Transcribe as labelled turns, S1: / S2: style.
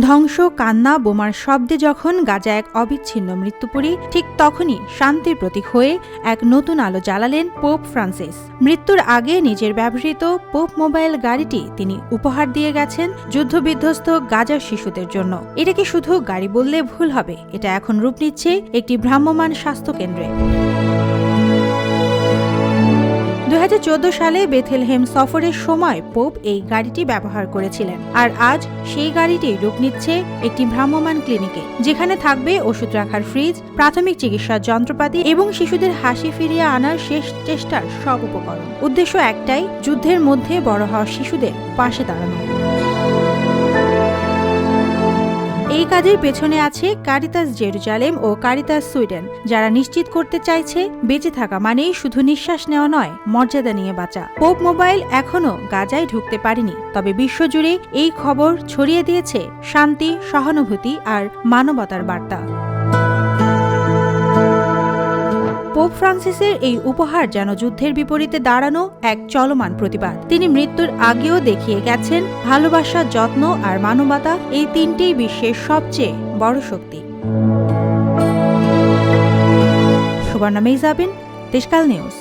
S1: ধ্বংস, কান্না, বোমার শব্দে যখন গাজা এক অবিচ্ছিন্ন মৃত্যুপুরী, ঠিক তখনই শান্তির প্রতীক হয়ে এক নতুন আলো জ্বালালেন পোপ ফ্রান্সিস। মৃত্যুর আগে নিজের ব্যবহৃত পোপ মোবাইল গাড়িটি তিনি উপহার দিয়ে গেছেন যুদ্ধবিধ্বস্ত গাজার শিশুদের জন্য। এটা কি শুধু গাড়ি বললে ভুল হবে, এটা এখন রূপ নিচ্ছে একটি ভ্রাম্যমাণ স্বাস্থ্যকেন্দ্রে। 2014 সালে বেথেলহেম সফরের সময় পোপ এই গাড়িটি ব্যবহার করেছিলেন, আর আজ সেই গাড়িটি রূপ নিচ্ছে একটি ভ্রাম্যমাণ ক্লিনিকে, যেখানে থাকবে ওষুধ রাখার ফ্রিজ, প্রাথমিক চিকিৎসার যন্ত্রপাতি এবং শিশুদের হাসি ফিরিয়ে আনার শেষ চেষ্টার সব উপকরণ। উদ্দেশ্য একটাই, যুদ্ধের মধ্যে বড় হওয়া শিশুদের পাশে দাঁড়ানো। এই কাজের পেছনে আছে কারিতাস জেরুজালেম ও কারিতাস সুইডেন, যারা নিশ্চিত করতে চাইছে বেঁচে থাকা মানেই শুধু নিঃশ্বাস নেওয়া নয়, মর্যাদা নিয়ে বাঁচা। পোপ মোবাইল এখনো গাজায় ঢুকতে পারেনি, তবে বিশ্বজুড়ে এই খবর ছড়িয়ে দিয়েছে শান্তি, সহানুভূতি আর মানবতার বার্তা। পোপ ফ্রান্সিসের এই উপহার যেন যুদ্ধের বিপরীতে দাঁড়ানো এক চলমান প্রতিবাদ। তিনি মৃত্যুর আগেও দেখিয়ে গেছেন ভালোবাসা, যত্ন আর মানবতা এই তিনটেই বিশ্বের সবচেয়ে বড় শক্তি। সুবর্ণা মেহজাবিন, দেশকাল নিউজ।